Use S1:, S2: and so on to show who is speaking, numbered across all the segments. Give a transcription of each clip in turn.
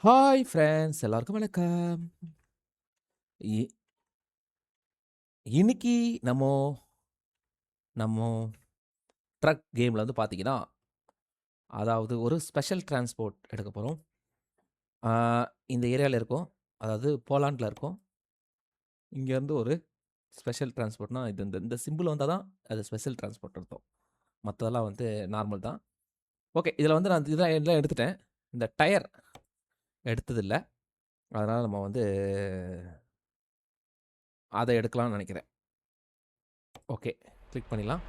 S1: Hi friends எல்லாருக்கும் வணக்கம். இ இன்னைக்கு நம்மோ நம்மோ ட்ரக் கேம்ல வந்து பார்த்தீங்கன்னா, அதாவது ஒரு ஸ்பெஷல் டிரான்ஸ்போர்ட் எடுக்க போறோம். ஆ இந்த ஏரியால இருக்கோம். அதாவது போலாண்ட்ல இருக்கோம். இங்கேருந்து ஒரு ஸ்பெஷல் டிரான்ஸ்போர்ட்னா இது இந்த இந்த சிம்பிள் வந்தா தான் அது ஸ்பெஷல் டிரான்ஸ்போர்ட் அர்த்தம். மத்ததெல்லாம் வந்து நார்மல் தான். ஓகே. இதில வந்து நான் இதெல்லாம் எல்லாம் எடுத்துட்டேன். இந்த டயர் எடுத்ததில்ல. அதனால நம்ம வந்து அத எடுக்கலாம்னு நெனைக்கிறேன். ஓகே. கிளிக் பண்ணிடலாம்.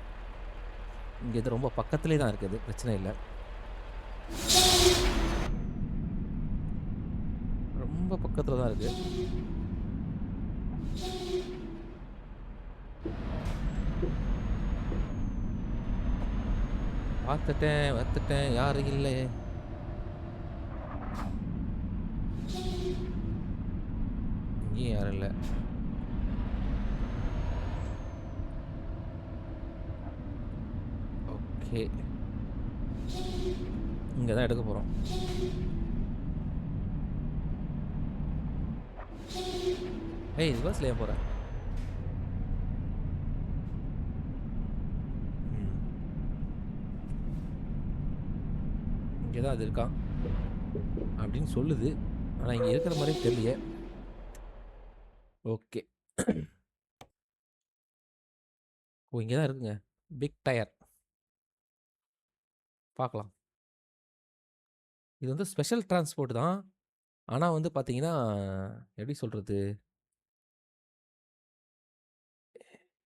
S1: இங்க இது ரொம்ப பக்கத்திலேயே தான் இருக்குது. பிரச்சனை இல்ல. ரொம்ப பக்கத்துல தான் இருக்கு. பார்த்துட்டேன், வந்துட்டேன். யாரும் இல்ல. இங்கேயும் யாரும் இல்ல. ஓகே. இங்க தான் எடுக்க போறோம். ஏய்! ரிவர்ஸ்ல ஏன் போற? ம். இங்க தான் அது இருக்காம். அப்படின்னு சொல்லுது. ஆனா இங்க இருக்கிற மாரியே தெரியலையே. ஓகே. ஓ! இங்க தான் இருக்குங்க. Big tyre. பார்க்கலாம். இது வந்து ஸ்பெஷல் டிரான்ஸ்போர்ட் தான். ஆனா வந்து பார்த்தீங்கன்னா, எப்படி சொல்றது?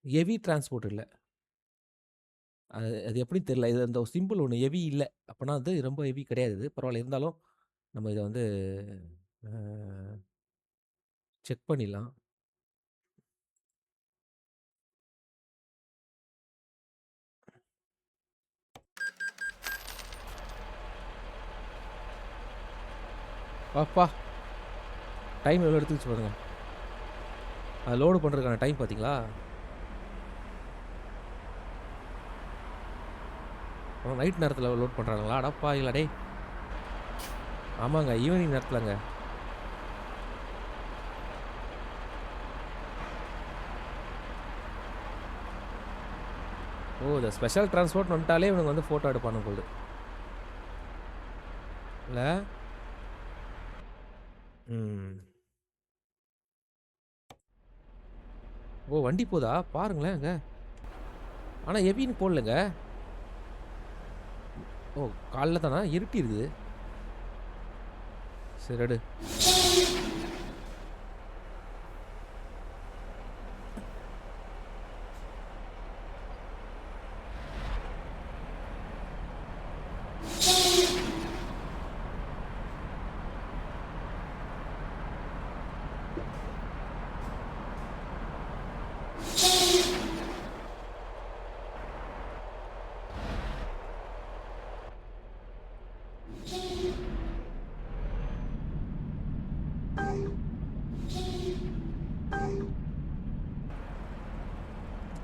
S1: ஹெவி டிரான்ஸ்போர்ட் இல்ல. அது அது எப்படின்னு தெரியல. இது அந்த சிம்பிள் ஒண்ணு ஹெவி இல்ல. அப்பன்னா வந்து ரொம்ப ஹெவி கிடையாது இது. பரவால்ல. இருந்தாலும் நம்ம இத வந்து அ செக் பண்ணிடலாம். அப்பா! டைம் எவ்வளோ எடுத்துக்கிச்சு பாருங்க. அது லோடு பண்ணுறதுக்கான டைம் பார்த்தீங்களா? நைட் நேரத்தில லோட் பண்ணுறானுங்களா? அடப்பாவிங்களா டேய்! ஆமாங்க. ஈவினிங் நேரத்திலங்க. ஓ! இந்த ஸ்பெஷல் டிரான்ஸ்போர்ட்னு வந்துட்டாலே இவனுங்க வந்து ஃபோட்டோ எடுப்பானுங்க போலது. இல்ல? ம். ஓ! வண்டி போதா? பாருங்களேன் அங்க. ஆனா ஹெவின்னு போடலங்க. ஓ! காலைல தானா? இருட்டிருக்குது. சரி எடு.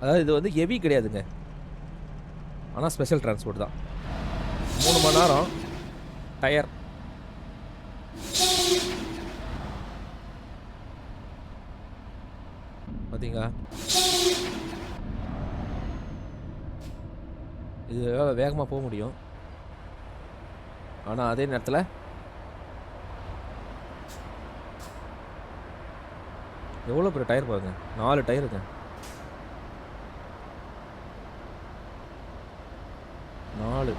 S1: அதாவது இது வந்து ஹெவி கிடையாதுங்க. ஆனா ஸ்பெஷல் டிரான்ஸ்போர்ட் தான். 3 மணி நேரம் டயர். பார்த்தீங்களா? இது வேகமா போ முடியும். ஆனா அதே நேரத்தில எவ்வளோ பெரிய டயர் பாருங்க. 4 டயருங்க. 4.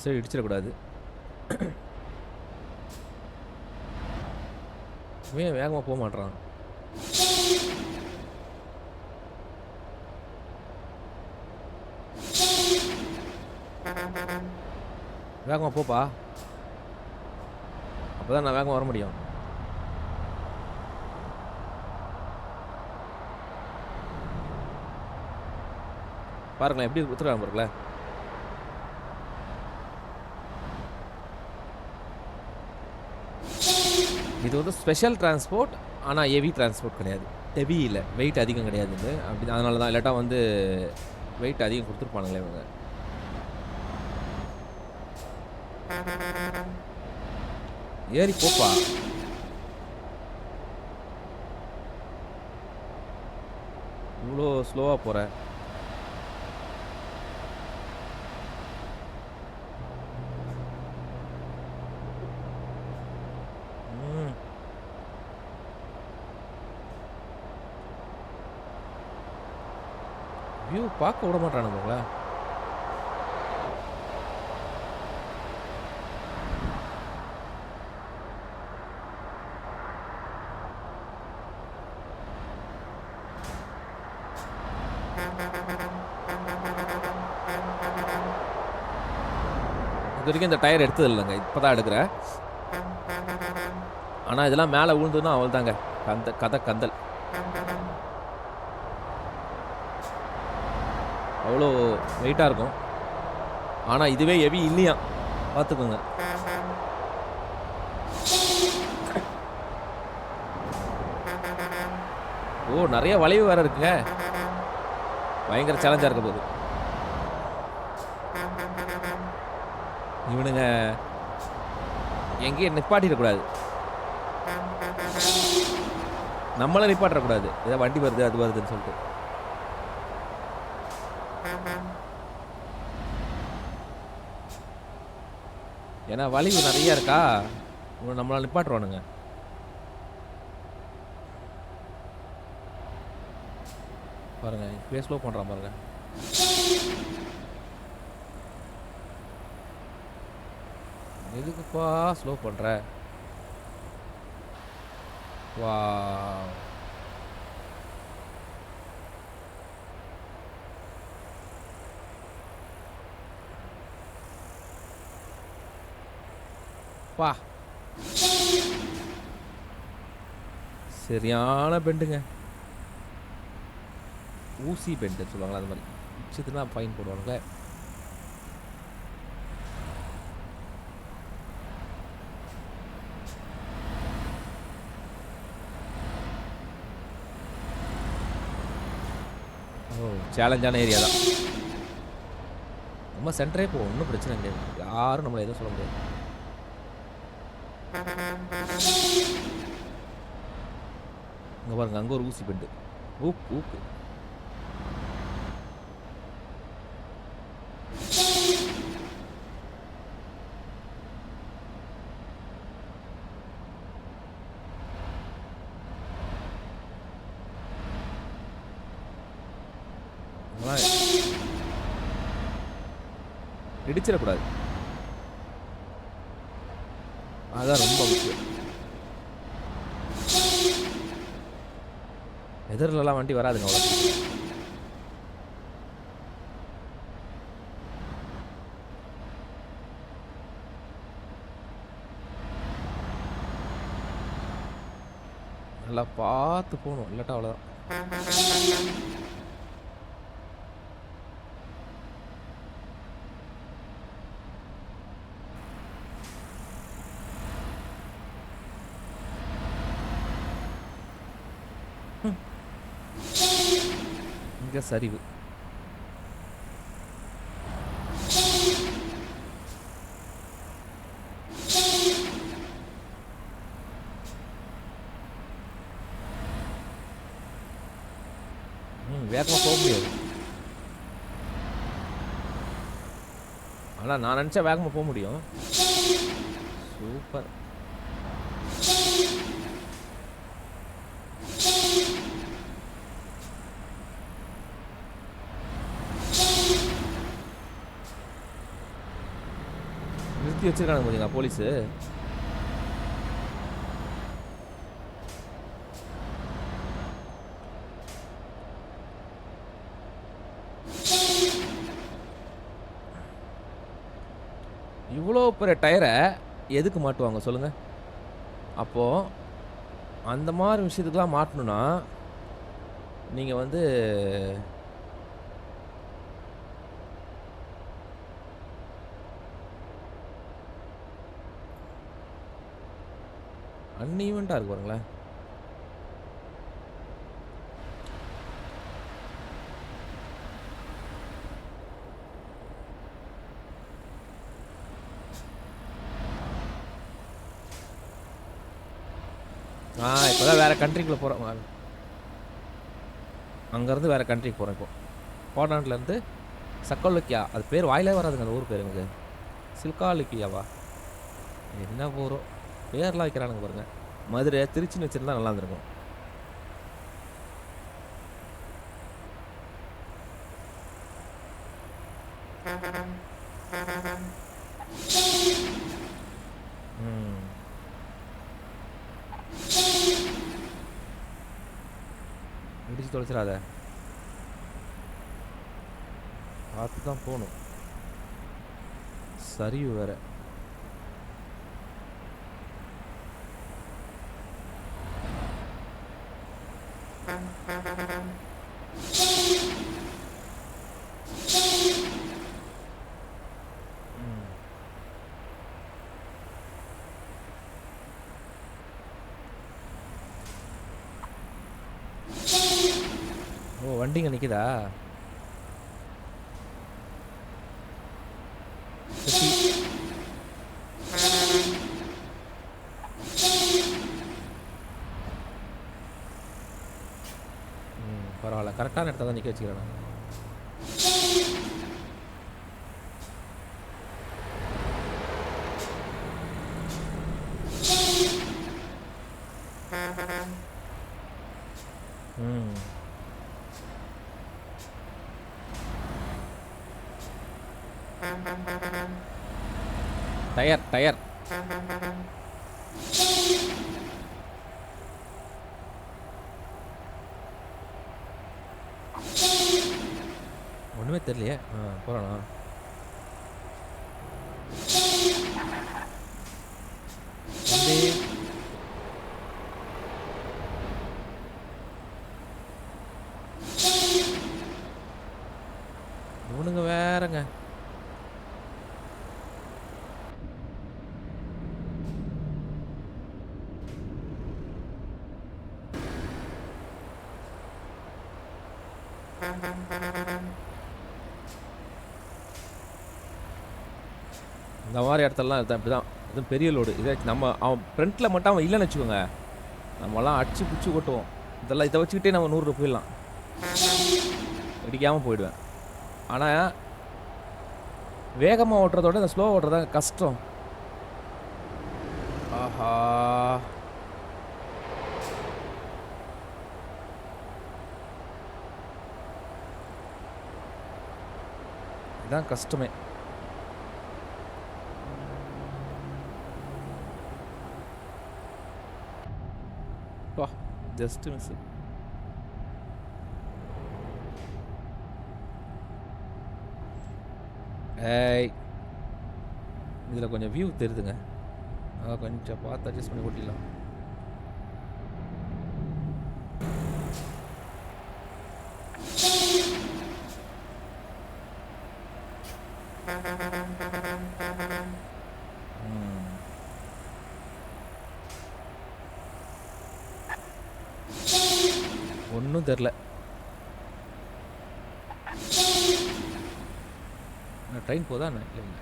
S1: சரி இடிச்சிடக்கூடாது. இவன் ஏன் வேகமா போ மாட்றான்? வேகமா போப்பா. அப்பதான் நான் வேகமா வர முடியும். பாருங்களேன் எப்படி குத்துறான் பாருங்களேன். இது வந்து ஸ்பெஷல் டிரான்ஸ்போர்ட். ஆனா ஹெவி டிரான்ஸ்போர்ட் கிடையாது. ஹெவி இல்ல. வெயிட் அதிகம் கிடையாது இது. அப்படி அதனால தான் இல்லாட்டா வந்து வெயிட் அதிகம் குடுத்துருப்பானுங்களே இவங்க. ஏறி போப்பா. இவ்ளோ ஸ்லோவா போற. ம். வியூ பார்க்க விட மாட்டானுங்க உங்கள. இது வரைக்கும் இந்த டயர் எடுத்தது இல்லைங்க. இப்பதான் எடுக்கிறேன். ஆனா இதெல்லாம் மேலே விழுந்ததுன்னா அவ்வளோதாங்க. கதை கந்தல். அவ்வளோ வெயிட்டாக இருக்கும். ஆனால் இதுவே ஹெவி இல்லையா பார்த்துக்கோங்க. ஓ, நிறைய வளைவு வேற இருக்குங்க. பயங்கர சேலஞ்சாக இருக்க போகுது. இவனுங்க எங்கேயும் நிப்பாட்டிடக்கூடாது. நம்மள நிப்பாட்டக்கூடாது. ஏதோ வண்டி வருது அது வருதுன்னு சொல்லிட்டு. ஏன்னா வலிவு நிறைய இருக்கா, நம்மளால நிப்பாட்டுவானுங்க. பாருங்க இப்பயே ஸ்லோ பண்றான் பாருங்க. எதுக்குப்பா ஸ்லோ பண்ற? வா, பா சரியான பெண்டுங்க. ஊசி பெண்டு சொல்லுவாங்களா அது மாதிரி. இச்சதுன்னா ஃபைன் போடுவானுங்களே. ஓ, சேலஞ்சான ஏரியா தான். நம்ம சென்டரே போவோம், ஒன்றும் பிரச்சனை கிடையாது. யாரும் நம்மளை எதுவும் சொல்ல முடியாது. இங்கே பாருங்க, அங்கே ஒரு ஊசி பெண்டு. ஊப் ஊப்பு. இடிச்சிடக்கூடாது, அதான் ரொம்ப முக்கியம். எதிரிலலாம் வண்டி வராதுங்க அவ்வளோ. நல்லா பார்த்து போகணும், இல்லாட்டா அவ்வளோதான். இங்கே சரிவு. வேகமாக போக முடியாது. ஆனால் நான் நினச்சா வேகமாக போக முடியும். சூப்பர். நிறுத்தி வச்சிருக்காங்க பார்த்தீங்களா போலீஸு. இவ்வளோ பெரிய டயரை எதுக்கு மாட்டுவாங்க சொல்லுங்க? அப்போ அந்த மாதிரி விஷயத்துக்குலாம் மாட்டணும்னா நீங்கள் வந்து அன்ஈவெண்ட்டாக இருக்கு பாருங்களேன். இப்போ தான் வேறு கண்ட்ரிக்குள்ளே போகிறோம். அங்கேருந்து வேறு கண்ட்ரிக்கு போகிறோம் இப்போ. போலாண்ட்லேருந்து சக்கோலுக்கியா. அது பேர் வாயிலே வராதுங்க அந்த ஊர் பேர் எனக்கு. சில்காலுக்கியாவா? என்ன ஊரோ பேர்லாம் வைக்கிறானுங்க பாருங்க. மதுரை, திருச்சின்னு வச்சுருந்தா நல்லா இருந்திருக்கும். முடிச்சு தொலைச்சிடாத. பார்த்து தான் போகணும். சரிவு வேற. ஓ, வண்டிங்க நிற்குதா? பரவாயில்ல, கரெக்டான இடத்த தான் நிற்க வச்சுக்கிறேன். டயர் டயர் ஒன்றுமே தெரியலையே. போகலாம். இவனுங்க வேறங்க. இந்த மாதிரி இடத்துலலாம் இப்படி தான். இதுவும் பெரிய லோடு. இதே நம்ம அவன் ஃப்ரண்ட்டில் மட்டும் அவன் இல்லைன்னு வச்சுக்கோங்க, நம்மலாம் அடிச்சு பிடிச்சி ஓட்டுவோம். இதெல்லாம் இதை வச்சுக்கிட்டே நம்ம 100 போயிடலாம். இடிக்காமல் போயிடுவேன். ஆனால் வேகமாக ஓட்டுறதோட இந்த ஸ்லோ ஓட்டுறதாங்க கஷ்டம். ஆஹா, இதுதான் கஷ்டமே. Just miss. ஏய், இதில் கொஞ்சம் வியூ தெரியுதுங்க. கொஞ்சம் பார்த்து அட்ஜஸ்ட் பண்ணி ஓட்டிடலாம். ஒன்றும் தெரில. ட்ரெயின் போதா என்ன? இல்லைங்க.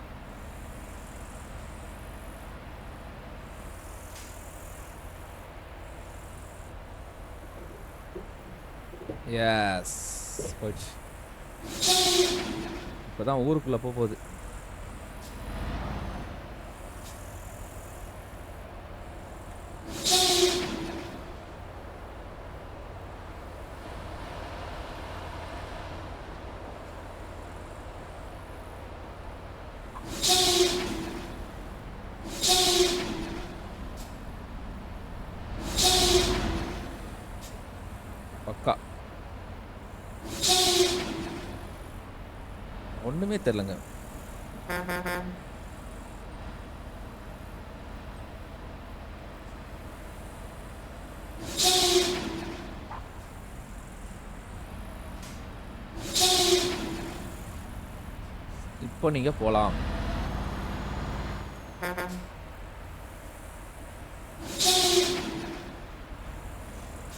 S1: எஸ், போயிடுச்சு. இப்போ தான் ஊருக்குள்ளே போகுது. பக்கா ஒன்றுமே தெரிலங்க. இப்போ நீங்கள் போகலாம்.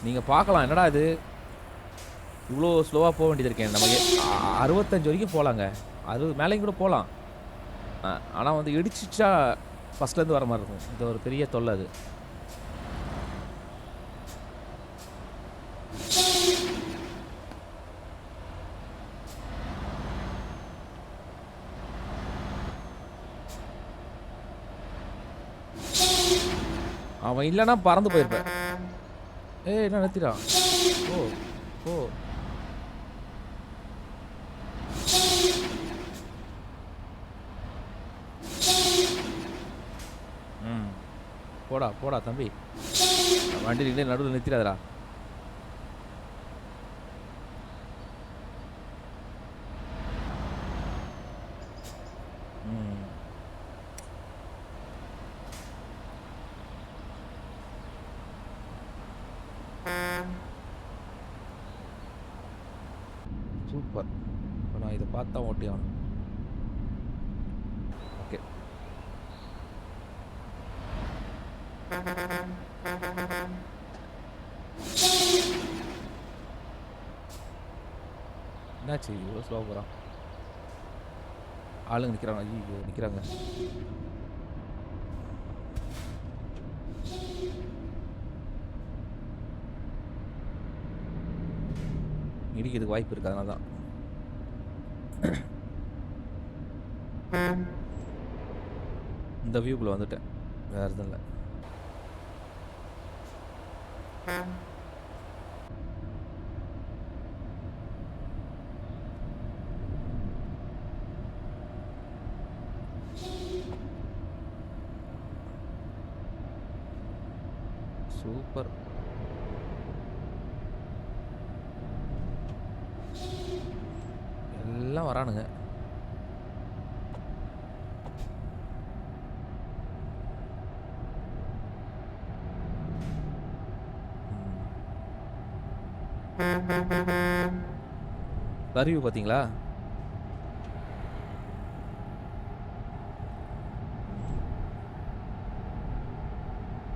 S1: நீங்கள் பார்க்கலாம், என்னடா இது இவ்வளோ ஸ்லோவாக போக வேண்டியது இருக்கேன். நம்ம 65 வரைக்கும் போகலாங்க, 60 மேலேயும் கூட போகலாம். ஆனால் வந்து இடிச்சிச்சா ஃபஸ்ட்லேருந்து வர மாதிரி இருக்கும். இது ஒரு பெரிய தொல்லை. அது அவன் இல்லைன்னா பறந்து போயிருப்பேன். ஏய் என்ன நிறுத்திடா. ஓ ஓ ம் போடா போடா தம்பி, வண்டி நின்று நடுவில் நிறுத்திடாதடா. ம் சூப்பர். இப்போ நான் இதை பார்த்தா ஓட்டி ஆகணும். ஓகே என்னாச்சு இவ்வளோ ஸ்லோவாக போகிறான்? ஆளுங்க நிற்கிறாங்க. ஐயோ நிற்கிறாங்க. இடிக்கிறதுக்கு வாய்ப்பு இருக்குது, அதனால தான். இந்த வியூக்குள்ளே வந்துட்டேன், வேறு எதுவும் இல்லை. சூப்பர். எல்லாம் வரானுங்க. கருவி பார்த்தீங்களா?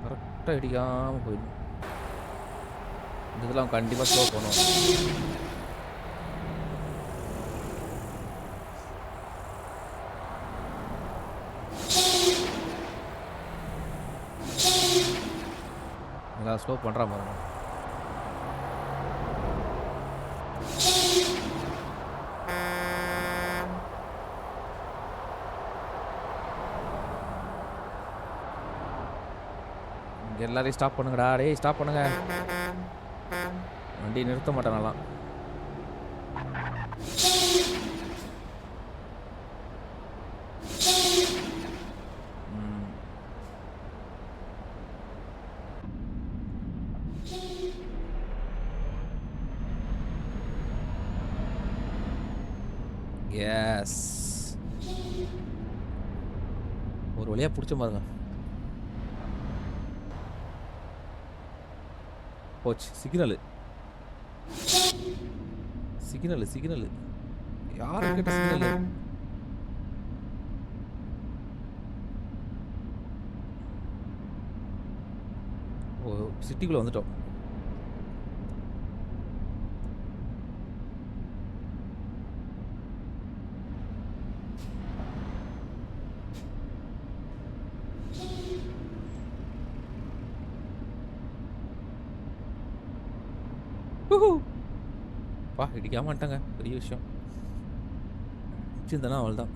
S1: கரெக்டாக இடிக்காமல் போயிடும். இந்த இதெல்லாம் கண்டிப்பாக ஸ்லோ பண்ணுவோம். ஸ்லோ பண்ணுறா பாருங்க. இங்கே எல்லாரையும் ஸ்டாப் பண்ணுங்கடா. டேய் ஸ்டாப் பண்ணுங்க. வண்டி நிறுத்த மாட்டேனலாம். எஸ், ஒரு வழியாக பிடிச்ச பாருங்க. போச்சு. சிக்னலு சிக்னலு சிக்னலு யாரும் கேட்ட சிக்னலு? ஓ சிட்டிக்குள்ளே வந்துட்டோம். பா இடிக்காம மாட்டாங்க, பெரிய விஷயம். சிந்தனா அவள் தான்.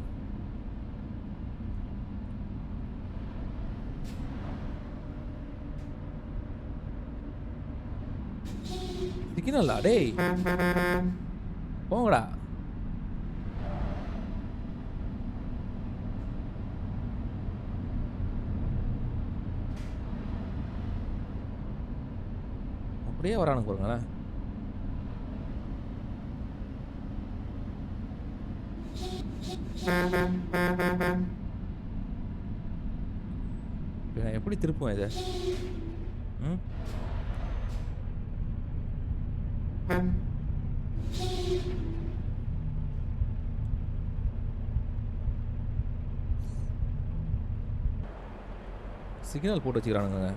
S1: சிக்னலா? டேய் போங்கடா. அப்படியே வரானுங்க பாருங்களேன். நான் எப்படி திருப்புவேன் இதை? சிக்னல் போட்டு வச்சுக்கிறானுங்க.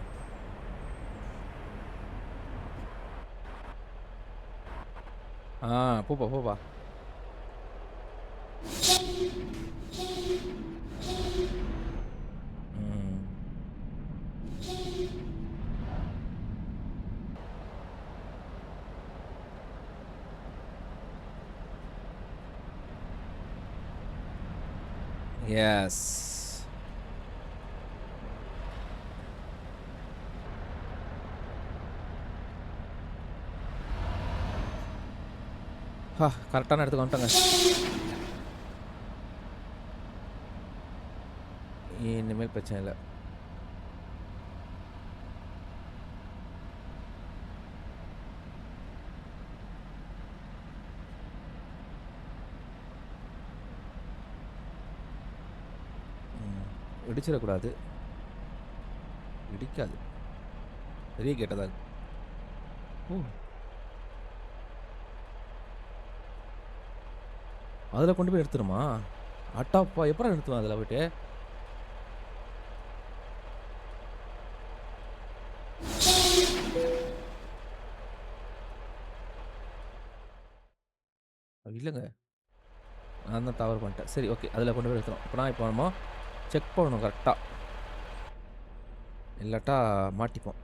S1: போப்பா போப்பா. எஸ், கரெக்டான இடத்துக்கு வந்துட்டோங்க. இனிமேல் பிரச்சனை இல்ல. இடிச்சிடக்கூடாது. இடிக்காது. பெரிய கேட்டா தான். ஓ! அதில கொண்டு போய் நிறுத்தணுமா? அட்டப்பா! எப்பட்றா நிறுத்துவேன் அதில போயிட்டு? இல்லங்க. நான் தான் தவறு பண்ணிட்டேன். சரி, ஓகே. அதில கொண்டு போய் நிறுத்தணும். இப்போ நம்ம செக் பண்ணணும் கரெக்ட்டா. இல்லாட்டா மாட்டிப்போம்.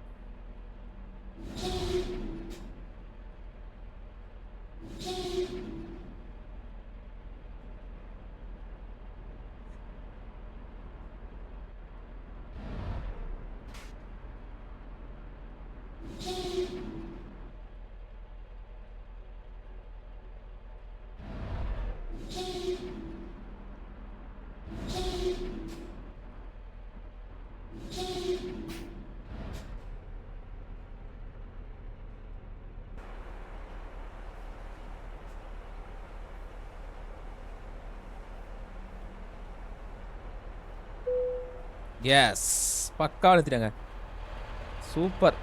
S1: எஸ்! பக்காவா நிறுத்திட்டேங்க. சூப்பர்!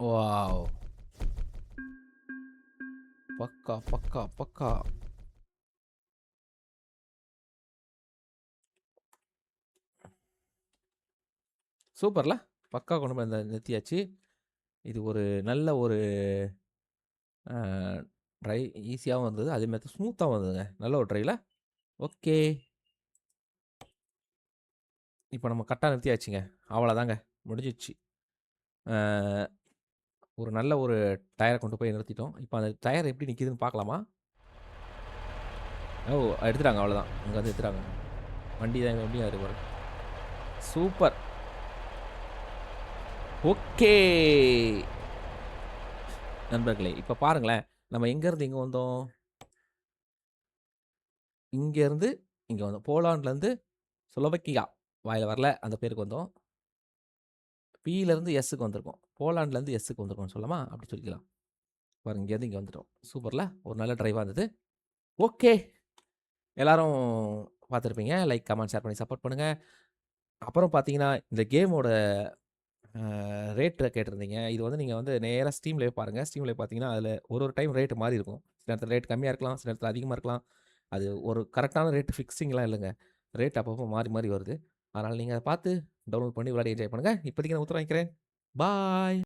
S1: வாவ்! பக்கா, பக்கா, பக்கா. சூப்பர்ல! பக்கா கொண்டு போய் நிறுத்தியாச்சு. இது ஒரு நல்ல ஒரு அ ட்ரை ஈஸியாவும் இருந்தது. அதே மாரி ஸ்மூத்தாவும் இருந்ததுங்க. நல்ல ஒரு ட்ரைல. ஓகே. இப்போ நம்ம கரெக்ட்டா நிறுத்தியாச்சுங்க. அவ்வளோதாங்க. முடிஞ்சிருச்சு. அ ஒரு நல்ல ஒரு டயர கொண்டு போய் நிறுத்திட்டோம். இப்போ அந்த டயர் எப்படி நிக்குதுன்னு பார்க்கலாமா? ஓ! எடுத்துட்டாங்க அவ்வளோதான். அங்க வந்து எடுத்துட்டாங்க. வண்டி தான் வண்டியும் இருக்கு பாருங்க. சூப்பர்! ஓகே! நண்பர்களே, இப்ப பாருங்களேன். நம்ம எங்கேருந்து எங்க வந்தோம்? இங்கேருந்து இங்க வந்தோம். போலாண்ட்லேருந்து ஸ்லோவக்கியா வாயில வரல. அந்த பேருக்கு வந்தோம். பிலருந்து எஸ்ஸுக்கு வந்திருக்கோம். போலாண்ட்லேருந்து எஸ்ஸுக்கு வந்திருக்கோம்னு சொல்லலாமா? அப்படி சொல்லிக்கலாம். பாருங்க இங்கேருந்து இங்க வந்துட்டோம். சூப்பர்ல! ஒரு நல்ல டிரைவா இருந்தது. ஓகே. எல்லாரும் பார்த்துருப்பீங்க. லைக், கமெண்ட், ஷேர் பண்ணி சப்போர்ட் பண்ணுங்க. அப்புறம் பார்த்தீங்கன்னா, இந்த கேமோட ரேட்ட கேட்டிருந்தீங்க. இது வந்து நீங்க வந்து நேரா ஸ்டீம்லயே பாருங்க. ஸ்டீம்லயே பார்த்தீங்கன்னா, அதில ஒரு ஒரு டைம் ரேட் மாறி இருக்கும். சில நேரத்தில ரேட் கம்மியா இருக்கலாம். சில நேரத்தில அதிகமா இருக்கலாம். அது ஒரு கரெக்ட்டான ரேட் ஃபிக்ஸிங்லாம் இல்லங்க. ரேட் அப்பப்போ மாறி மாறி வருது. அதனால நீங்க அத பார்த்து டவுன்லோட் பண்ணி விளையாடி என்ஜாய் பண்ணுங்க. இப்போதைக்கு நான் உத்தரம் வாங்கிக்கிறேன். பாய்.